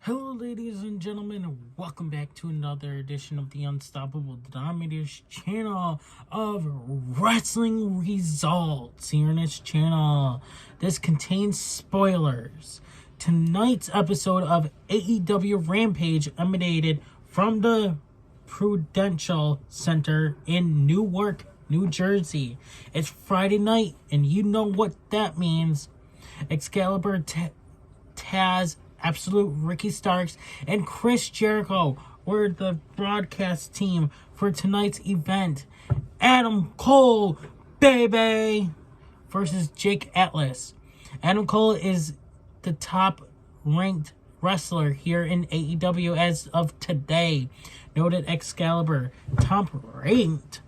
Hello, ladies and gentlemen, and welcome back to another edition of the Unstoppable Dominators channel of Wrestling Results here on this channel. This contains spoilers. Tonight's episode of AEW Rampage emanated from the Prudential Center in Newark, New Jersey. It's Friday night, and you know what that means. Excalibur, Taz, Absolute, Ricky Starks, and Chris Jericho were the broadcast team for tonight's event. Adam Cole, baby, versus Jake Atlas. Adam Cole is the top-ranked wrestler here in AEW as of today. Noted Excalibur, top-ranked,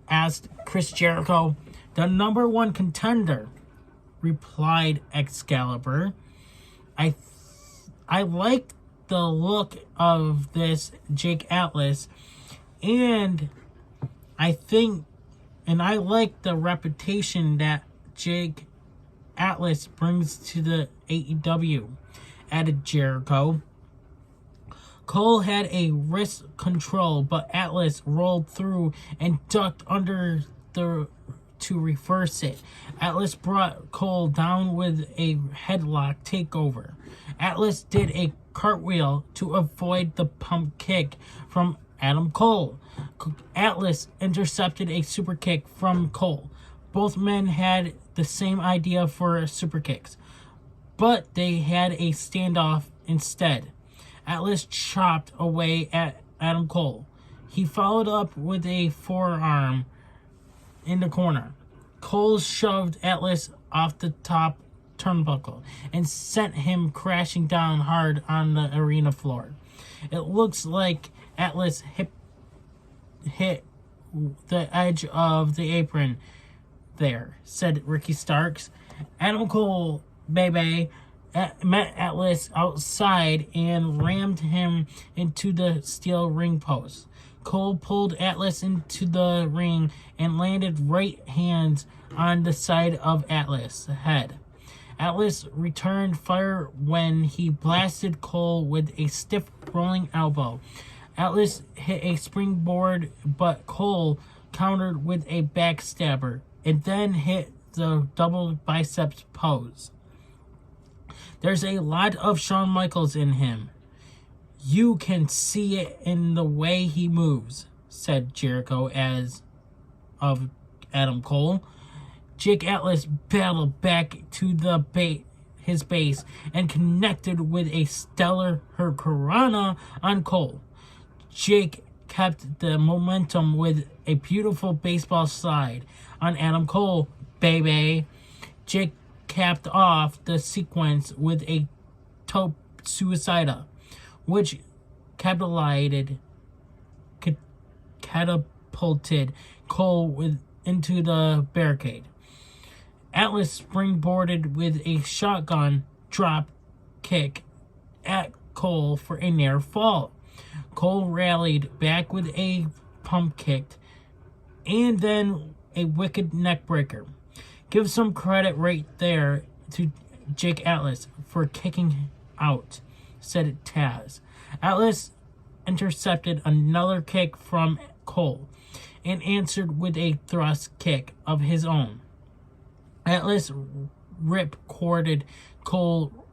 asked Chris Jericho. The number one contender, replied Excalibur. I like the look of this Jake Atlas, and I like the reputation that Jake Atlas brings to the AEW, added Jericho. Cole had a wrist control, but Atlas rolled through and ducked under to reverse it. Atlas brought Cole down with a headlock takeover. Atlas did a cartwheel to avoid the pump kick from Adam Cole. Atlas intercepted a super kick from Cole. Both men had the same idea for super kicks, but they had a standoff instead. Atlas chopped away at Adam Cole. He followed up with a forearm in the corner. Cole shoved Atlas off the top turnbuckle and sent him crashing down hard on the arena floor. It looks like Atlas hit the edge of the apron there, said Ricky Starks. Adam Cole, baby, met Atlas outside and rammed him into the steel ring post. Cole pulled Atlas into the ring and landed right hands on the side of Atlas' head. Atlas returned fire when he blasted Cole with a stiff rolling elbow. Atlas hit a springboard, but Cole countered with a backstabber and then hit the double biceps pose. There's a lot of Shawn Michaels in him. You can see it in the way he moves, said Jericho as of Adam Cole. Jake Atlas battled back to his base and connected with a stellar hurricanrana on Cole. Jake kept the momentum with a beautiful baseball slide on Adam Cole, baby. Jake capped off the sequence with a top suicida, which catapulted Cole into the barricade. Atlas springboarded with a shotgun drop kick at Cole for a near fall. Cole rallied back with a pump kick and then a wicked neckbreaker. Give some credit right there to Jake Atlas for kicking out, said Taz. Atlas intercepted another kick from Cole and answered with a thrust kick of his own. Atlas rip-corded Cole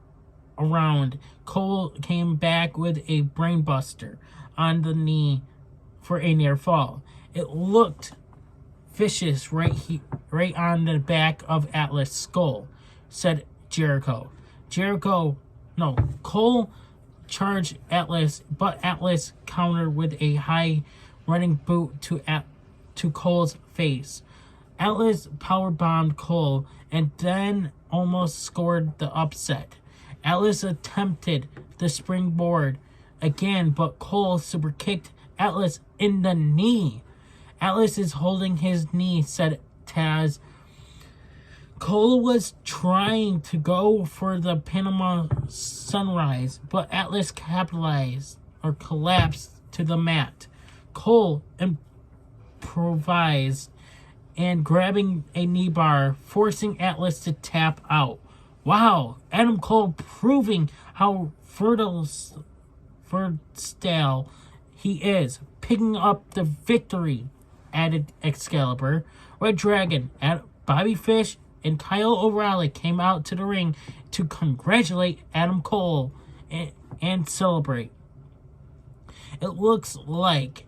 around. Cole came back with a brainbuster on the knee for a near fall. It looked vicious right on the back of Atlas' skull, said Jericho. Cole charged Atlas, but Atlas countered with a high running boot to Cole's face. Atlas powerbombed Cole and then almost scored the upset. Atlas attempted the springboard again, but Cole super kicked Atlas in the knee. Atlas is holding his knee, said Taz. Cole was trying to go for the Panama Sunrise, but Atlas collapsed to the mat. Cole improvised and grabbing a knee bar, forcing Atlas to tap out. Wow, Adam Cole proving how versatile he is, picking up the victory, added Excalibur. Red Dragon, Bobby Fish, and Kyle O'Reilly came out to the ring to congratulate Adam Cole and celebrate. It looks like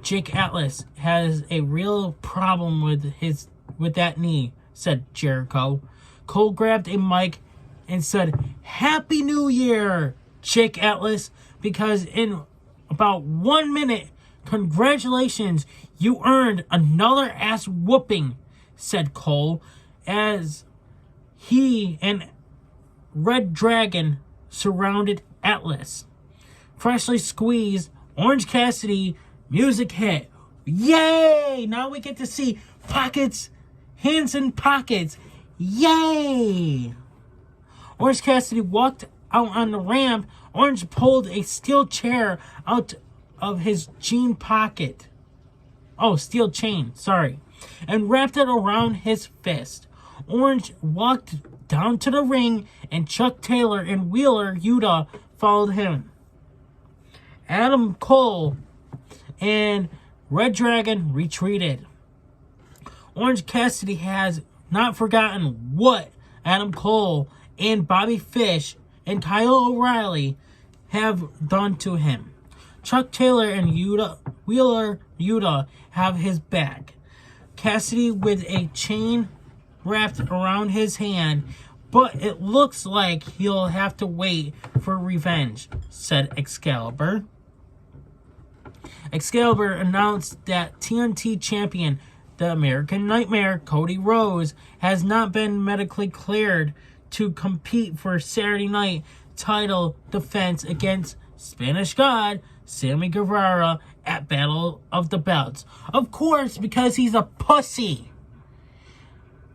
Jake Atlas has a real problem with that knee, said Jericho. Cole grabbed a mic and said, "Happy New Year, Jake Atlas, because in about 1 minute, congratulations, you earned another ass whooping," said Cole, as he and Red Dragon surrounded Atlas. Freshly squeezed, Orange Cassidy music hit. Yay! Now we get to see pockets, hands in pockets. Yay! Orange Cassidy walked out on the ramp. Orange pulled a steel chair out of his jean pocket. Oh, steel chain, sorry. And wrapped it around his fist. Orange walked down to the ring, and Chuck Taylor and Wheeler Yuta followed him. Adam Cole and Red Dragon retreated. Orange Cassidy has not forgotten what Adam Cole and Bobby Fish and Kyle O'Reilly have done to him. Chuck Taylor and Wheeler Yuta have his back. Cassidy with a chain wrapped around his hand, but it looks like he'll have to wait for revenge, said Excalibur. Excalibur announced that TNT champion, the American Nightmare, Cody Rhodes, has not been medically cleared to compete for Saturday night title defense against Spanish God Sammy Guevara at Battle of the Belts. Of course, because he's a pussy.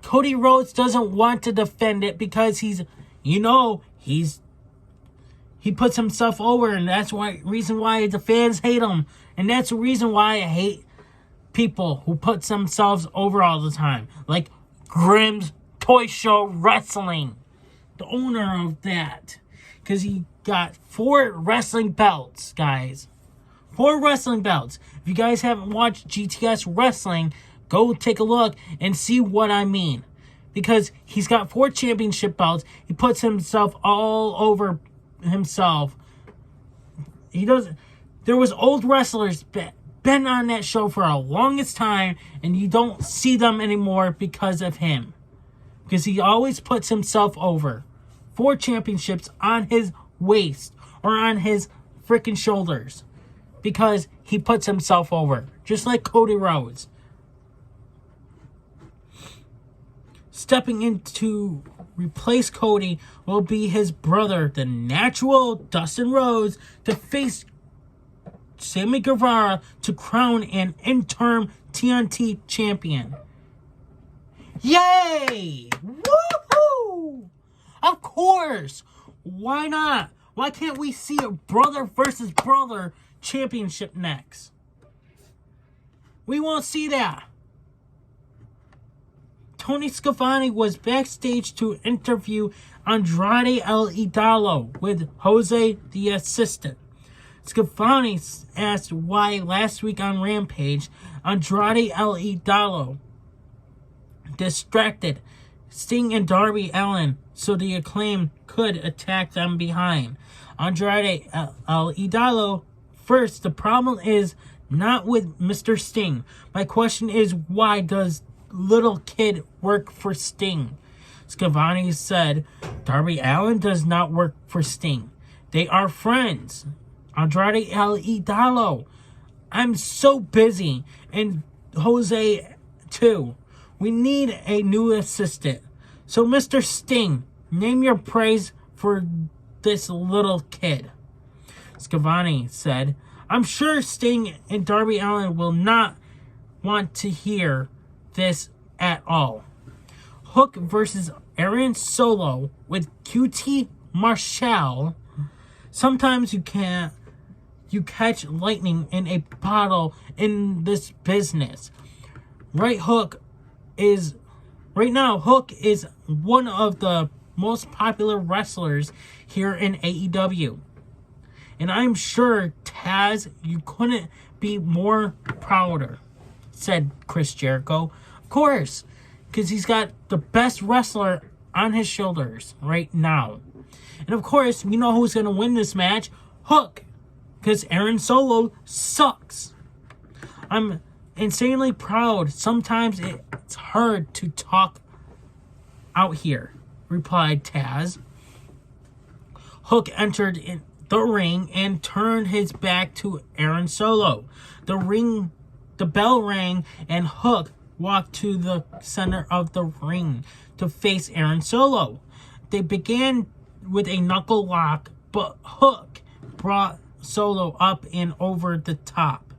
Cody Rhodes doesn't want to defend it because he puts himself over, and that's reason why the fans hate him. And that's the reason why I hate people who put themselves over all the time. Like Grimm's Toy Show Wrestling, the owner of that. Because he got 4 wrestling belts, guys. 4 wrestling belts. If you guys haven't watched GTS Wrestling, go take a look and see what I mean. Because he's got 4 championship belts. He puts himself all over himself. There was old wrestlers been on that show for a longest time, and you don't see them anymore because of him. Because he always puts himself over. 4 championships on his waist or on his freaking shoulders. Because he puts himself over. Just like Cody Rhodes. Stepping in to replace Cody will be his brother, the natural Dustin Rhodes, to face Sammy Guevara to crown an interim TNT champion. Yay! Woohoo! Of course! Why not? Why can't we see a brother versus brother championship next? We won't see that. Tony Schiavone was backstage to interview Andrade El Idolo with Jose the assistant. Schiavone asked why last week on Rampage, Andrade El Idolo distracted Sting and Darby Allin so the Acclaim could attack them behind. Andrade El Idolo, first, the problem is not with Mr. Sting. My question is, why does little kid work for Sting? Schiavone said, Darby Allin does not work for Sting. They are friends. Andrade El Idolo, I'm so busy. And Jose, too. We need a new assistant. So, Mr. Sting, name your praise for this little kid. Schiavone said, I'm sure Sting and Darby Allin will not want to hear this at all. Hook versus Aaron Solo with QT Marshall. Sometimes you catch lightning in a bottle in this business. Right now, Hook is one of the most popular wrestlers here in AEW. And I'm sure, Taz, you couldn't be more prouder, said Chris Jericho. Of course, because he's got the best wrestler on his shoulders right now. And of course, you know who's going to win this match? Hook. Because Aaron Solo sucks. I'm insanely proud. Sometimes it's hard to talk out here, replied Taz. Hook entered in the ring and turned his back to Aaron Solo. The bell rang, and Hook walked to the center of the ring to face Aaron Solo. They began with a knuckle lock, but Hook brought Solo up and over the top.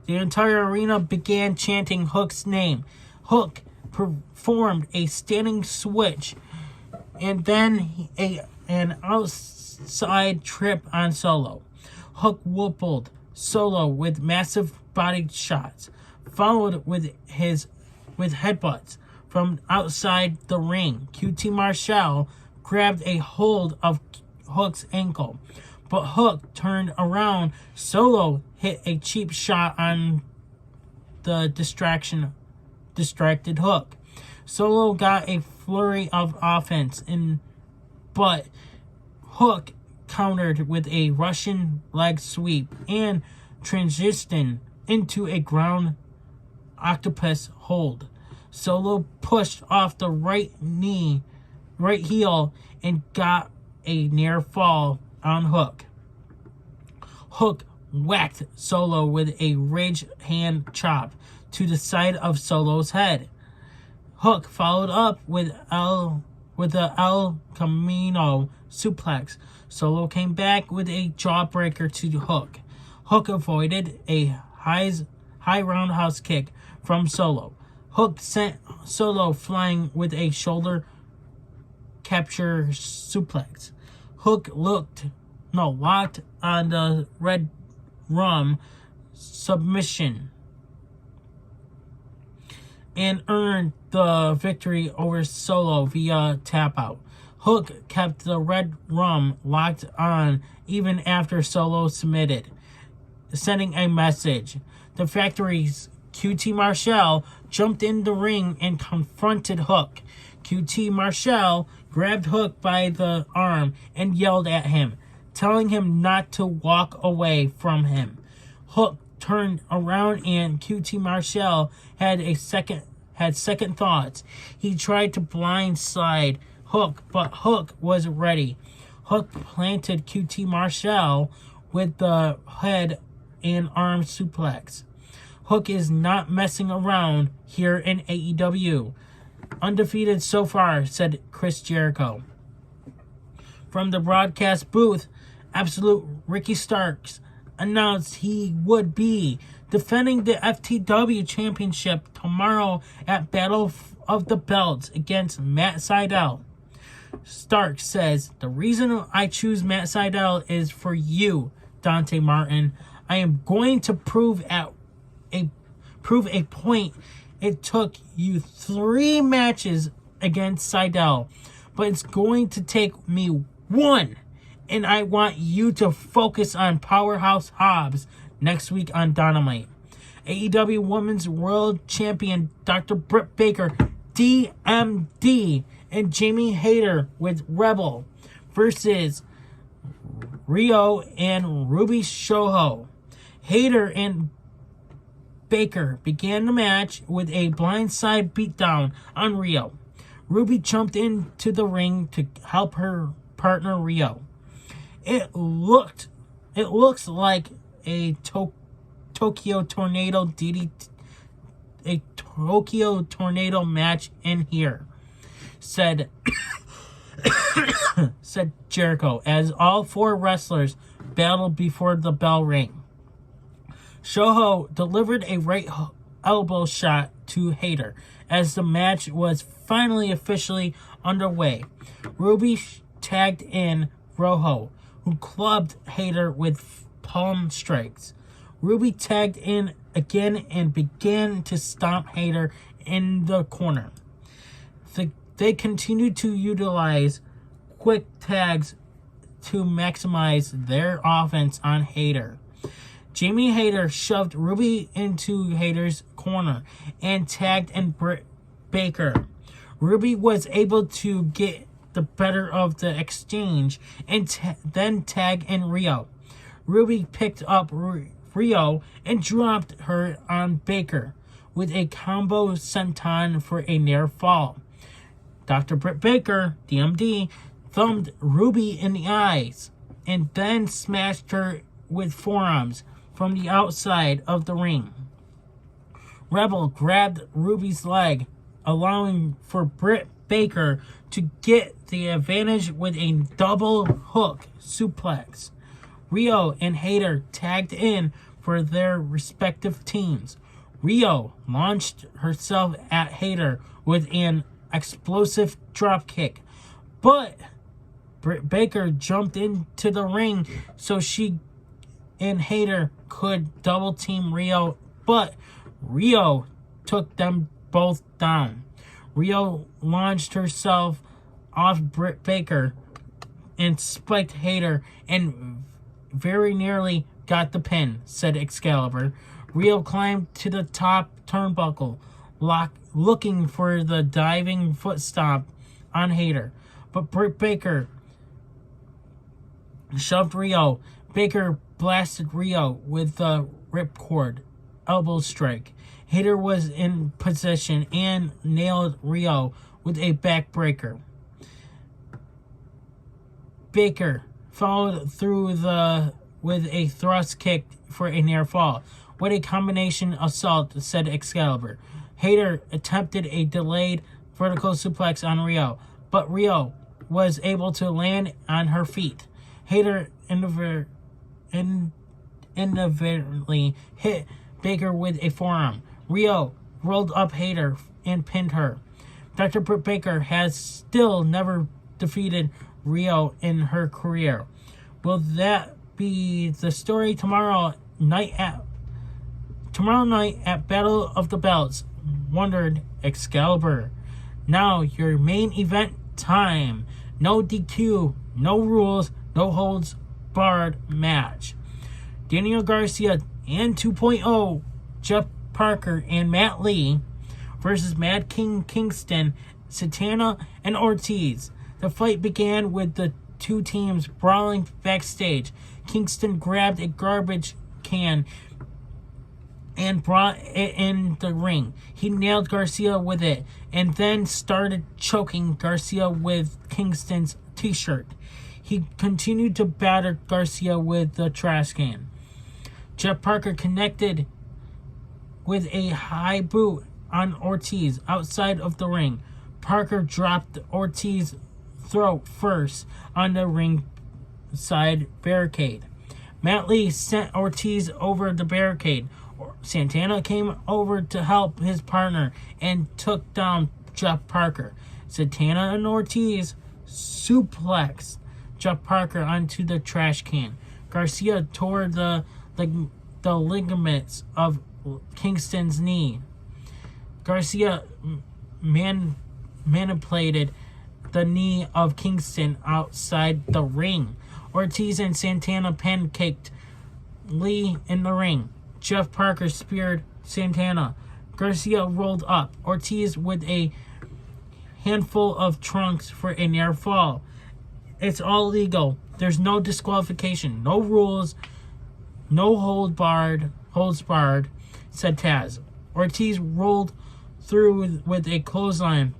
The entire arena began chanting Hook's name. Hook performed a standing switch and then an outside trip on Solo. Hook whooped Solo with massive body shots, followed with headbutts from outside the ring. QT Marshall grabbed a hold of Hook's ankle, but Hook turned around. Solo hit a cheap shot on the distracted Hook. Solo got a flurry of offense, but Hook countered with a Russian leg sweep and transitioned into a ground octopus hold. Solo pushed off the right heel, and got a near fall on Hook. Hook whacked Solo with a rage hand chop to the side of Solo's head. Hook followed up with the El Camino suplex. Solo came back with a jawbreaker to Hook. Hook avoided a high roundhouse kick from Solo. Hook sent Solo flying with a shoulder capture suplex. Hook locked on the Red Rum submission and earned the victory over Solo via tap out. Hook kept the Red Rum locked on even after Solo submitted, sending a message. The Factory's QT Marshall jumped in the ring and confronted Hook. QT Marshall grabbed Hook by the arm and yelled at him, telling him not to walk away from him. Hook turned around and QT Marshall had second thoughts. He tried to blindside Hook, but Hook was ready. Hook planted QT Marshall with the head and arm suplex. Hook is not messing around here in AEW. Undefeated so far, said Chris Jericho. From the broadcast booth, Absolute Ricky Starks announced he would be defending the FTW Championship tomorrow at Battle of the Belts against Matt Sydal. Starks says, "The reason I choose Matt Sydal is for you, Dante Martin. I am going to prove a point. It took you 3 matches against Sydal, but it's going to take me 1. And I want you to focus on Powerhouse Hobbs next week on Dynamite." AEW Women's World Champion Dr. Britt Baker, DMD, and Jamie Hayter with Rebel versus Rio and Ruby Soho. Hayter and Baker began the match with a blindside beatdown on Rio. Ruby jumped into the ring to help her partner Rio. It looks like a Tokyo Tornado match in here, said Jericho, as all 4 wrestlers battled before the bell rang. Soho delivered a right elbow shot to Hayter as the match was finally officially underway. Ruby tagged in Rojo, who clubbed Hayter with palm strikes. Ruby tagged in again and began to stomp Hayter in the corner. The They continued to utilize quick tags to maximize their offense on Hayter. Jamie Hayter shoved Ruby into Hayter's corner and tagged in Britt Baker. Ruby was able to get the better of the exchange and then tag in Rio. Ruby picked up Rio and dropped her on Baker with a combo senton for a near fall. Dr. Britt Baker, DMD, thumbed Ruby in the eyes and then smashed her with forearms from the outside of the ring. Rebel grabbed Ruby's leg, allowing for Britt Baker to get the advantage with a double hook suplex. Rio and Hayter tagged in for their respective teams. Rio launched herself at Hayter with an explosive dropkick, but Britt Baker jumped into the ring so she and Hayter could double team Rio, but Rio took them both down. Rio launched herself off Britt Baker and spiked Hayter and very nearly got the pin, said Excalibur. Rio climbed to the top turnbuckle, looking for the diving foot stomp on Hayter, but Britt Baker shoved Rio. Baker blasted Rio with the ripcord elbow strike. Hayter was in position and nailed Rio with a backbreaker. Baker followed through with a thrust kick for a near fall. What a combination assault, said Excalibur. Hayter attempted a delayed vertical suplex on Rio, but Rio was able to land on her feet. Hayter inadvertently hit Baker with a forearm. Rio rolled up Hayter and pinned her. Dr. Britt Baker has still never defeated Rio in her career. Will that be the story tomorrow night at Battle of the Belts? Wondered Excalibur. Now your main event time. No DQ, no rules, no holds barred match. Daniel Garcia and 2.0, Jeff Parker and Matt Lee versus Mad King Kingston, Santana, and Ortiz. The fight began with the two teams brawling backstage. Kingston grabbed a garbage can and brought it in the ring. He nailed Garcia with it and then started choking Garcia with Kingston's t-shirt. He continued to batter Garcia with the trash can. Jeff Parker connected with a high boot on Ortiz outside of the ring. Parker dropped Ortiz's throat first on the ring side barricade. Matt Lee sent Ortiz over the barricade. Santana came over to help his partner and took down Jeff Parker. Santana and Ortiz suplexed Jeff Parker onto the trash can. Garcia tore the ligaments of Kingston's knee. Garcia manipulated the knee of Kingston outside the ring. Ortiz and Santana pancaked Lee in the ring. Jeff Parker speared Santana. Garcia rolled up Ortiz with a handful of trunks for a near fall. It's all legal. There's no disqualification, no rules, no holds barred, said Taz. Ortiz rolled through with a clothesline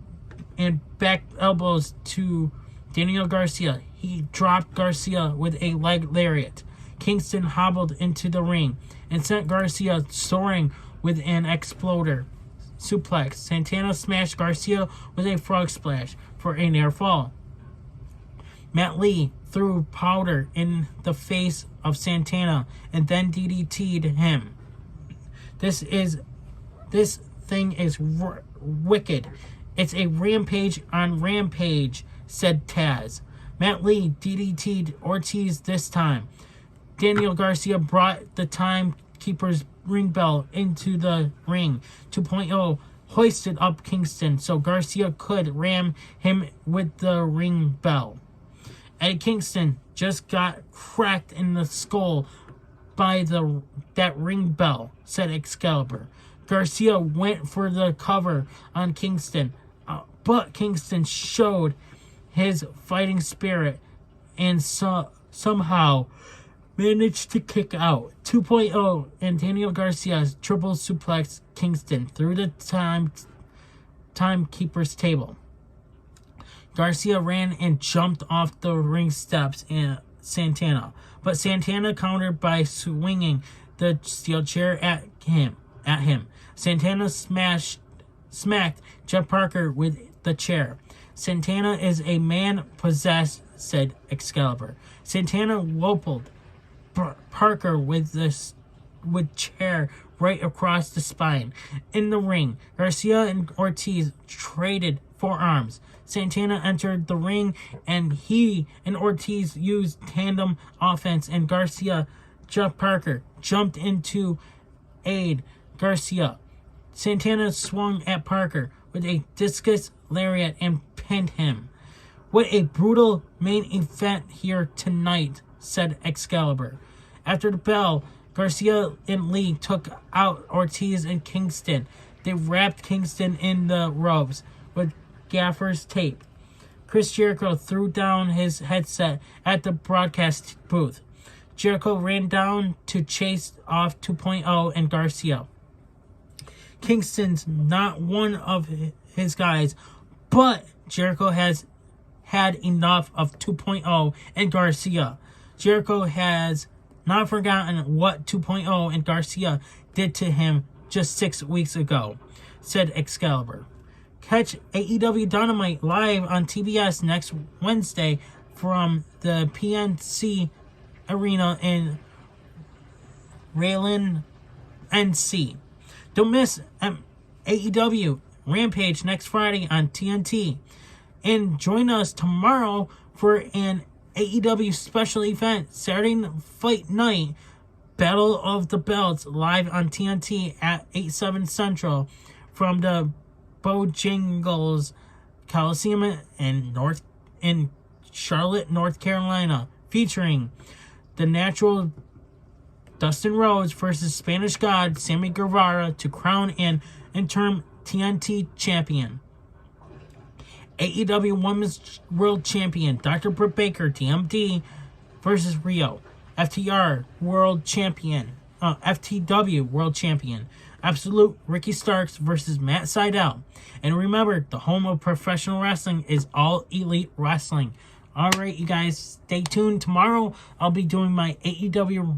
and back elbows to Daniel Garcia. He dropped Garcia with a leg lariat. Kingston hobbled into the ring and sent Garcia soaring with an exploder suplex. Santana smashed Garcia with a frog splash for a near fall. Matt Lee threw powder in the face of Santana and then DDT'd him. This thing is wicked. It's a rampage on rampage, said Taz. Matt Lee DDT'd Ortiz this time. Daniel Garcia brought the timekeeper's ring bell into the ring. 2.0 hoisted up Kingston so Garcia could ram him with the ring bell. Eddie Kingston just got cracked in the skull by that ring bell, said Excalibur. Garcia went for the cover on Kingston, but Kingston showed his fighting spirit and somehow managed to kick out. 2.0 and Daniel Garcia's triple suplex Kingston through the timekeeper's table. Garcia ran and jumped off the ring steps in Santana, but Santana countered by swinging the steel chair at him. Santana smacked Jeff Parker with the chair. Santana is a man possessed, said Excalibur. Santana wobbled Parker with chair right across the spine. In the ring, Garcia and Ortiz traded forearms. Santana entered the ring, and he and Ortiz used tandem offense, and Jeff Parker, jumped in to aid Garcia. Santana swung at Parker with a discus lariat and pinned him. What a brutal main event here tonight, said Excalibur. After the bell, Garcia and Lee took out Ortiz and Kingston. They wrapped Kingston in the ropes with gaffer's tape. Chris Jericho threw down his headset at the broadcast booth. Jericho ran down to chase off 2.0 and Garcia. Kingston's not one of his guys, but Jericho has had enough of 2.0 and Garcia. Jericho has not forgotten what 2.0 and Garcia did to him just 6 weeks ago, said Excalibur. Catch AEW Dynamite live on TBS next Wednesday from the PNC Arena in Raylan, NC. Don't miss AEW Rampage next Friday on TNT. And join us tomorrow for an AEW special event, Saturday Fight Night, Battle of the Belts, live on TNT at 8/7 Central from the Bojangles Coliseum in Charlotte, North Carolina, featuring The Natural Dustin Rhodes versus Spanish God Sammy Guevara to crown an interim TNT champion. AEW Women's World Champion Dr. Britt Baker, TMD, versus Rio. FTW World Champion. Absolute Ricky Starks versus Matt Sydal. And remember, the home of professional wrestling is All Elite Wrestling. Alright, you guys, stay tuned. Tomorrow, I'll be doing my AEW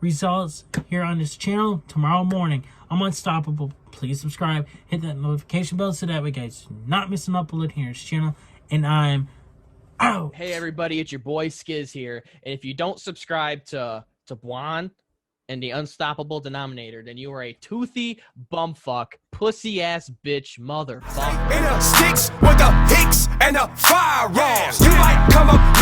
results here on this channel tomorrow morning. I'm unstoppable. Please subscribe, hit that notification bell so that way, guys, do not miss an upload here on this channel. And I'm out. Hey everybody, it's your boy Skiz here. And if you don't subscribe to Blonde and the Unstoppable Denominator, then you are a toothy bumfuck, pussy ass bitch motherfucker. In a six with the hicks and the firearms. You might come up.